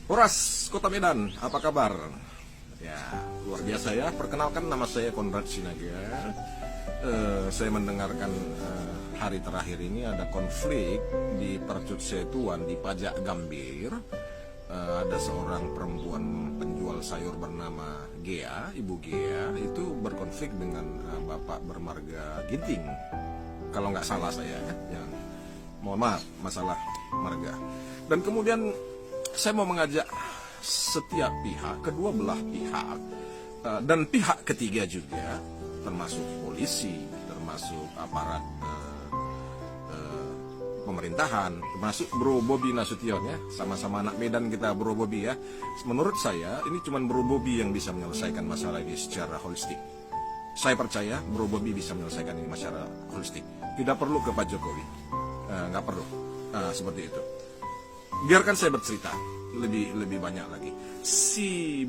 Horas, Kota Medan, apa kabar? Ya, luar biasa ya. Perkenalkan, nama saya Konrad Sinaga. Saya mendengarkan hari terakhir ini ada konflik di Percut Setuan di Pajak Gambir. Ada seorang perempuan penjual sayur bernama Gea, Ibu Gea, itu berkonflik dengan Bapak bermarga Ginting. Kalau nggak salah saya ya. Mohon maaf, masalah marga. Dan kemudian saya mau mengajak setiap pihak, kedua belah pihak, dan pihak ketiga juga, termasuk polisi, termasuk aparat pemerintahan, termasuk Bro Bobi Nasution ya, sama-sama anak Medan kita Bro Bobi ya. Menurut saya ini cuma Bro Bobi yang bisa menyelesaikan masalah ini secara holistik. Saya percaya Bro Bobi bisa menyelesaikan ini secara holistik. Tidak perlu ke Pak Jokowi, nggak perlu seperti itu. Biarkan saya bercerita lebih banyak lagi. Si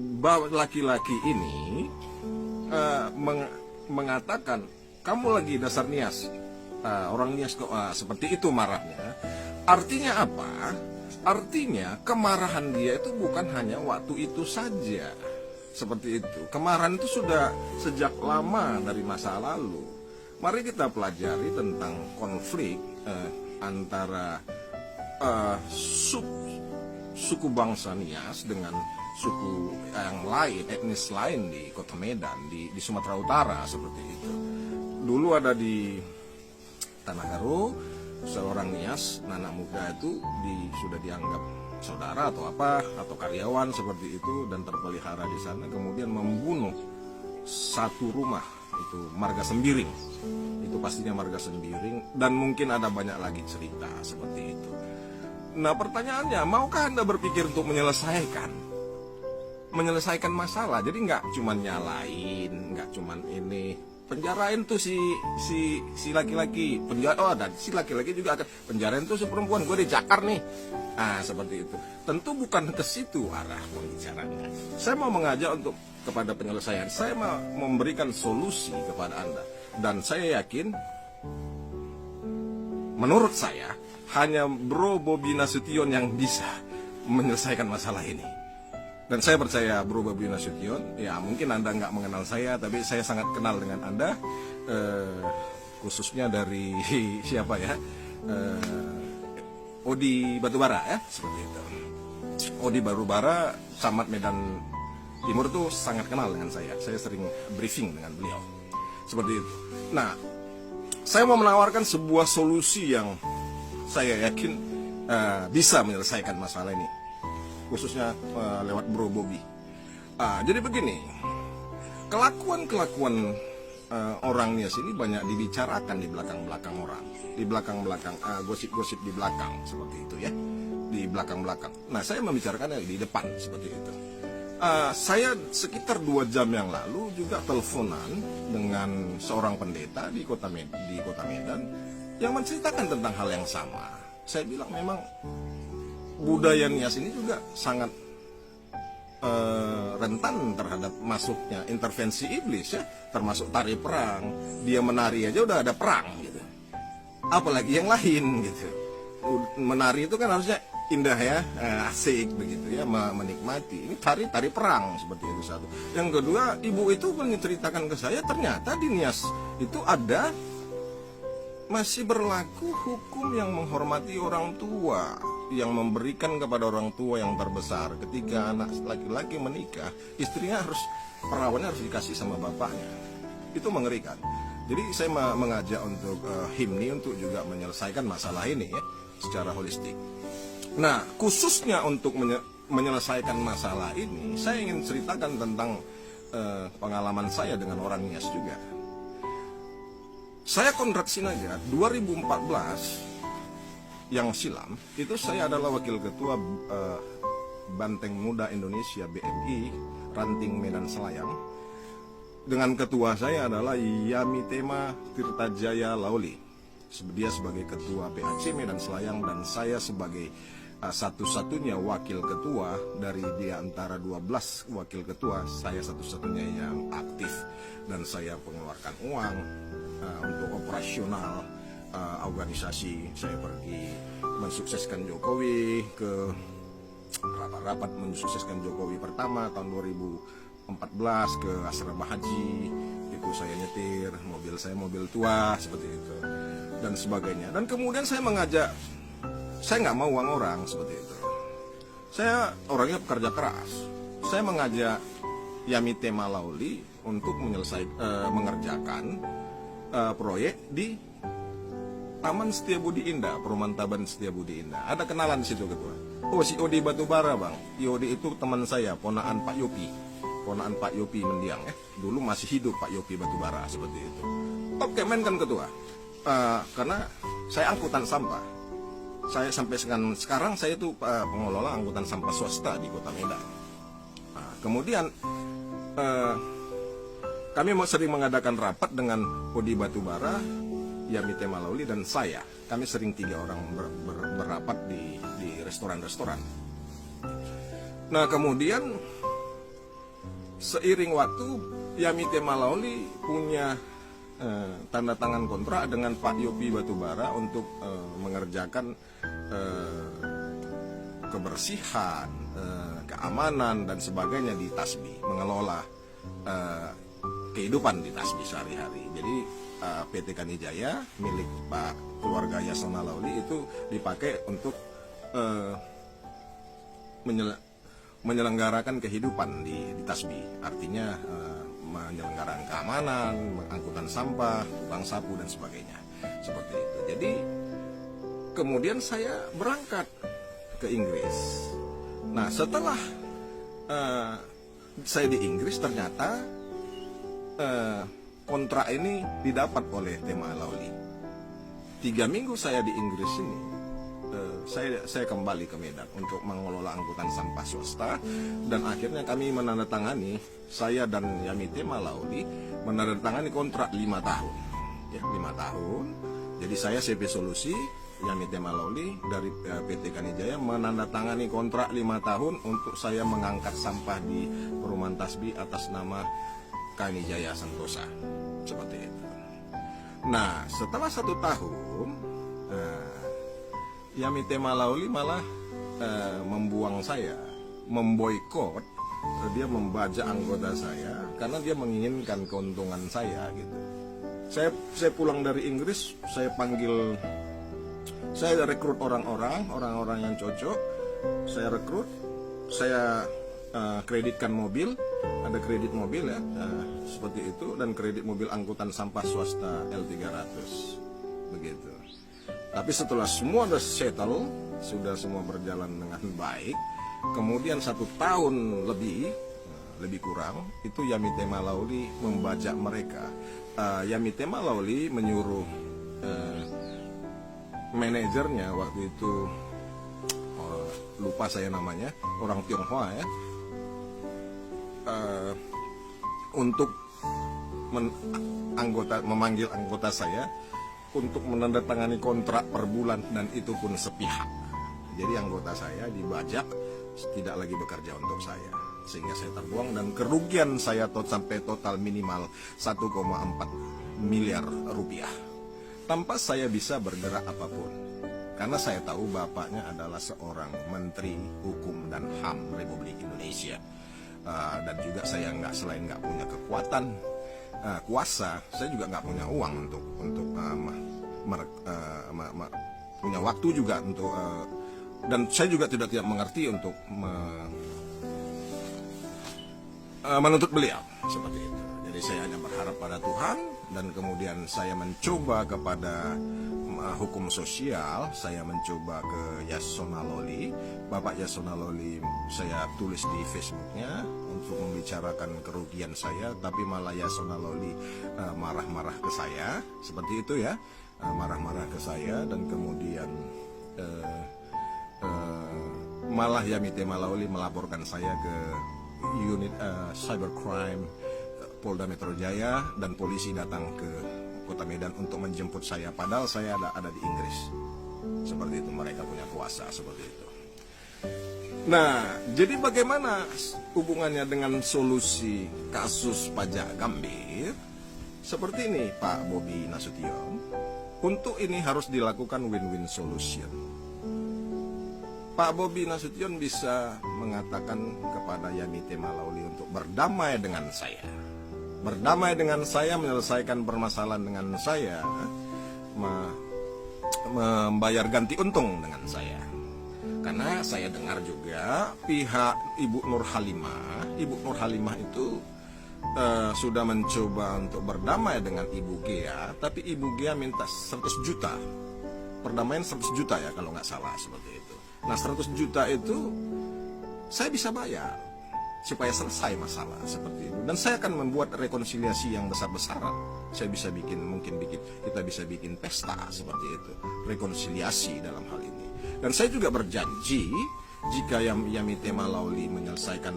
laki-laki ini mengatakan, kamu lagi dasar nias. Orang nias kok seperti itu marahnya. Artinya apa? Artinya kemarahan dia itu bukan hanya waktu itu saja. Seperti itu. Kemarahan itu sudah sejak lama dari masa lalu. Mari kita pelajari tentang konflik antara suku bangsa Nias dengan suku yang lain, etnis lain di Kota Medan, di Sumatera Utara seperti itu. Dulu ada di Tanah Karo, seorang Nias, anak muda itu sudah dianggap saudara atau apa, atau karyawan seperti itu, dan terpelihara di sana, kemudian membunuh satu rumah, itu marga Sembiring. Itu pastinya marga Sembiring, dan mungkin ada banyak lagi cerita seperti itu. Nah pertanyaannya, maukah Anda berpikir untuk menyelesaikan masalah? Jadi nggak cuman nyalain, nggak cuman ini penjarain tuh si laki-laki, dan si laki-laki juga akan penjarain tuh si perempuan, gue dicakar nih. Seperti itu. Tentu bukan ke situ arah pembicaranya. Saya mau mengajak untuk kepada penyelesaian. Saya mau memberikan solusi kepada Anda, dan saya yakin, menurut saya, hanya Bro Bobi Nasution yang bisa menyelesaikan masalah ini. Dan saya percaya Bro Bobi Nasution, ya mungkin Anda nggak mengenal saya, tapi saya sangat kenal dengan Anda, khususnya dari siapa ya, Odi Batubara ya, seperti itu. Odi Batubara, Camat Medan Timur tuh sangat kenal dengan saya sering briefing dengan beliau, seperti itu. Nah, saya mau menawarkan sebuah solusi yang saya yakin bisa menyelesaikan masalah ini, khususnya lewat Bro Bobi. Jadi begini, kelakuan orang Nias ini banyak dibicarakan di belakang-belakang orang, di belakang-belakang gosip-gosip di belakang seperti itu ya, di belakang-belakang. Nah, saya membicarakannya di depan seperti itu. Saya sekitar 2 jam yang lalu juga teleponan dengan seorang pendeta di Kota Medan yang menceritakan tentang hal yang sama. Saya bilang memang budaya Nias ini juga sangat rentan terhadap masuknya intervensi iblis ya, termasuk tari perang. Dia menari aja udah ada perang gitu, apalagi yang lain gitu. Menari itu kan harusnya indah ya, asik begitu ya, menikmati. Ini tari perang seperti itu satu. Yang kedua, ibu itu menceritakan ke saya, ternyata di Nias itu masih berlaku hukum yang menghormati orang tua, yang memberikan kepada orang tua yang terbesar. Ketika anak laki-laki menikah, istrinya perawannya harus dikasih sama bapaknya. Itu mengerikan. Jadi saya mengajak untuk HIMNI untuk juga menyelesaikan masalah ini ya, secara holistik. Nah, khususnya untuk menyelesaikan masalah ini, saya ingin ceritakan tentang pengalaman saya dengan orang Nias juga. Saya Konrad Sinaga, 2014 yang silam, itu saya adalah wakil ketua Banteng Muda Indonesia BMI, Ranting Medan Selayang. Dengan ketua saya adalah Yamitema Tirtajaya Lauli. Dia sebagai ketua PAC Medan Selayang, dan saya sebagai satu-satunya wakil ketua dari di antara 12 wakil ketua, saya satu-satunya yang aktif, dan saya mengeluarkan uang untuk operasional organisasi. Saya pergi mensukseskan Jokowi ke rapat mensukseskan Jokowi pertama tahun 2014 ke asrama haji. Itu saya nyetir, mobil saya mobil tua seperti itu dan sebagainya. Dan kemudian saya mengajak, saya nggak mau uang orang seperti itu. Saya orangnya pekerja keras. Saya mengajak Yamite Malauli untuk mengerjakan proyek di Taman Setiabudi Indah, Perumahan Taman Setiabudi Indah. Ada kenalan di situ ketua. Oh, si Odi Batubara bang. Odi itu teman saya, ponaan Pak Yopi, ponaan Pak Yopi Mendiang ya. Dulu masih hidup Pak Yopi Batubara seperti itu. Oke, men kan ketua. Karena saya angkutan sampah. Saya sampai sekarang saya itu pengelola angkutan sampah swasta di Kota Medan. Nah, kemudian kami sering mengadakan rapat dengan Odi Batubara, Yamite Malauli dan saya. Kami sering 3 orang berapat di restoran-restoran. Nah kemudian seiring waktu Yamite Malauli punya tanda tangan kontrak dengan Pak Yopi Batubara untuk mengerjakan kebersihan, keamanan dan sebagainya di Tasbi, mengelola kehidupan di Tasbi sehari-hari. Jadi PT Kanijaya milik Pak keluarga Yasona Lauli itu dipakai untuk menyelenggarakan kehidupan di Tasbi. Artinya menyelenggarakan keamanan, angkutan sampah, tukang sapu dan sebagainya. Seperti itu. Jadi kemudian saya berangkat ke Inggris. Nah setelah saya di Inggris ternyata kontrak ini didapat oleh Tema Lauli. 3 minggu saya di Inggris ini, saya kembali ke Medan untuk mengelola angkutan sampah swasta dan akhirnya kami menandatangani, saya dan Yamite Malauli menandatangani kontrak 5 tahun. Ya, 5 tahun. Jadi saya CP Solusi, Yamite Malauli dari PT Kanijaya menandatangani kontrak 5 tahun untuk saya mengangkat sampah di Perumahan Tasbi atas nama Kanijaya Sentosa, seperti itu. Nah setelah 1 tahun Yamite Malauli malah membuang saya, memboikot. Dia membajak anggota saya karena dia menginginkan keuntungan saya gitu. Saya pulang dari Inggris, saya rekrut orang-orang yang cocok, saya rekrut, saya kreditkan mobil, ada kredit mobil ya, seperti itu, dan kredit mobil angkutan sampah swasta L300 begitu. Tapi setelah semua sudah settle, sudah semua berjalan dengan baik, kemudian 1 tahun lebih kurang itu Yamite Malauli membajak mereka. Yamite Malauli menyuruh manajernya waktu itu, lupa saya namanya, orang Tionghoa ya, untuk memanggil anggota saya untuk menandatangani kontrak per bulan, dan itu pun sepihak. Jadi anggota saya dibajak, tidak lagi bekerja untuk saya, sehingga saya terbuang dan kerugian saya sampai total minimal 1,4 miliar rupiah tanpa saya bisa bergerak apapun. Karena saya tahu bapaknya adalah seorang Menteri Hukum dan HAM Republik Indonesia. Dan juga saya selain nggak punya kekuatan kuasa, saya juga nggak punya uang untuk punya waktu juga untuk dan saya juga tidak mengerti untuk menuntut beliau seperti itu. Jadi saya hanya berharap pada Tuhan, dan kemudian saya mencoba kepada hukum sosial. Saya mencoba ke Yasona Loli, Bapak Yasona Loli, saya tulis di Facebooknya untuk membicarakan kerugian saya, tapi malah Yasona Loli marah-marah ke saya, seperti itu ya, marah-marah ke saya, dan kemudian malah Yamite Malauli melaporkan saya ke unit cybercrime Polda Metro Jaya, dan polisi datang ke Kota Medan untuk menjemput saya, padahal saya ada di Inggris. Seperti itu, mereka punya kuasa seperti itu. Nah, jadi bagaimana hubungannya dengan solusi kasus pajak Gambir? Seperti ini Pak Bobi Nasution. Untuk ini harus dilakukan win-win solution. Pak Bobi Nasution bisa mengatakan kepada Yamite Malauli untuk berdamai dengan saya. Berdamai dengan saya, menyelesaikan permasalahan dengan saya, membayar ganti untung dengan saya. Karena saya dengar juga pihak Ibu Nur Halimah itu sudah mencoba untuk berdamai dengan Ibu Gea, tapi Ibu Gea minta 100 juta. Perdamaian 100 juta ya kalau nggak salah, seperti itu. Nah 100 juta itu saya bisa bayar supaya selesai masalah seperti itu. Dan saya akan membuat rekonsiliasi yang besar-besaran. Saya bisa kita bisa bikin pesta seperti itu, rekonsiliasi dalam hal ini. Dan saya juga berjanji jika Yamite Malauli menyelesaikan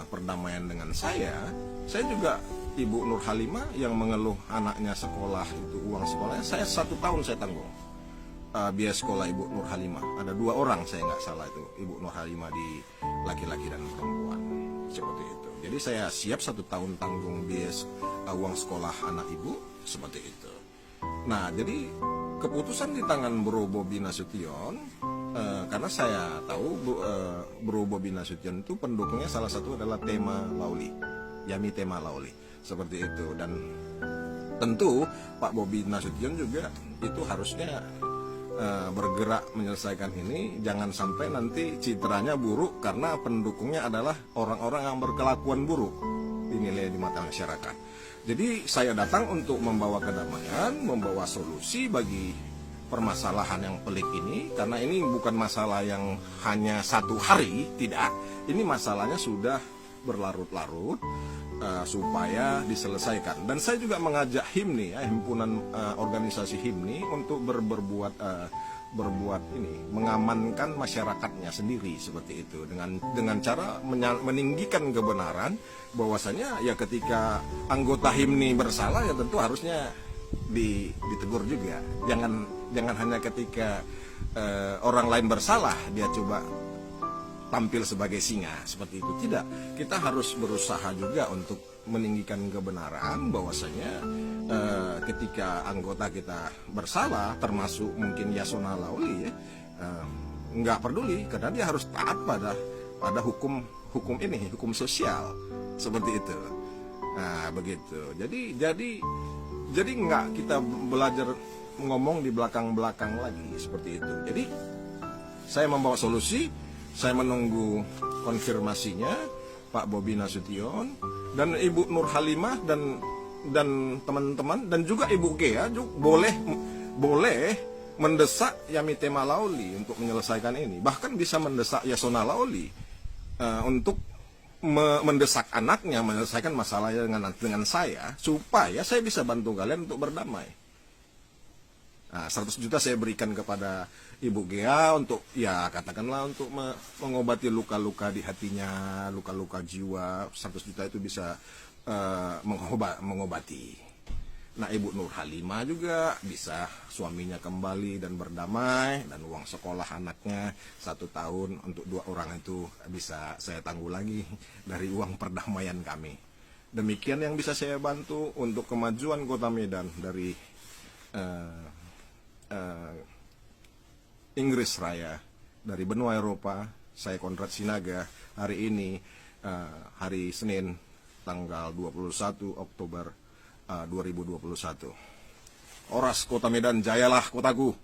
perdamaian dengan saya juga Ibu Nur Halimah yang mengeluh anaknya sekolah itu uang sekolahnya, saya 1 tahun saya tanggung biaya sekolah Ibu Nur Halimah. Ada 2 orang saya nggak salah itu Ibu Nur Halimah, di laki-laki dan perempuan seperti itu. Jadi saya siap 1 tahun tanggung biaya uang sekolah anak ibu seperti itu. Nah jadi keputusan di tangan Bro Bobi Nasution, karena saya tahu Bro Bobi Nasution itu pendukungnya salah satu adalah tema Lauli, Yamite Malauli seperti itu. Dan tentu Pak Bobi Nasution juga itu harusnya bergerak menyelesaikan ini, jangan sampai nanti citranya buruk karena pendukungnya adalah orang-orang yang berkelakuan buruk dinilai di mata masyarakat. Jadi saya datang untuk membawa kedamaian, membawa solusi bagi permasalahan yang pelik ini, karena ini bukan masalah yang hanya 1 hari, tidak. Ini masalahnya sudah berlarut-larut, supaya diselesaikan. Dan saya juga mengajak HIMNI, himpunan organisasi HIMNI, untuk berbuat mengamankan masyarakatnya sendiri seperti itu, dengan cara meninggikan kebenaran bahwasanya ya ketika anggota HIMNI bersalah ya tentu harusnya ditegur juga. Jangan hanya ketika orang lain bersalah dia coba tampil sebagai singa seperti itu. Tidak, kita harus berusaha juga untuk meninggikan kebenaran bahwasanya ketika anggota kita bersalah, termasuk mungkin Yasona Lauli ya, nggak peduli karena dia harus taat pada hukum ini, hukum sosial seperti itu. Nah begitu. Jadi nggak kita belajar ngomong di belakang lagi seperti itu. Jadi saya membawa solusi. Saya menunggu konfirmasinya Pak Bobi Nasution dan Ibu Nur Halimah dan teman-teman, dan juga Ibu Gea juga boleh mendesak Yamite Malauli untuk menyelesaikan ini. Bahkan bisa mendesak Yasona Lauli untuk mendesak anaknya menyelesaikan masalahnya dengan saya, supaya saya bisa bantu kalian untuk berdamai. Nah, 100 juta saya berikan kepada Ibu Gea untuk ya katakanlah untuk mengobati luka-luka di hatinya, luka-luka jiwa. 100 juta itu bisa mengobati. Nah Ibu Nur Halimah juga bisa suaminya kembali dan berdamai, dan uang sekolah anaknya 1 tahun untuk 2 orang itu bisa saya tangguh lagi dari uang perdamaian kami. Demikian yang bisa saya bantu untuk kemajuan Kota Medan dari Inggris Raya, dari benua Eropa. Saya Konrad Sinaga hari ini, hari Senin tanggal 21 Oktober 2021. Oras Kota Medan, jayalah kotaku.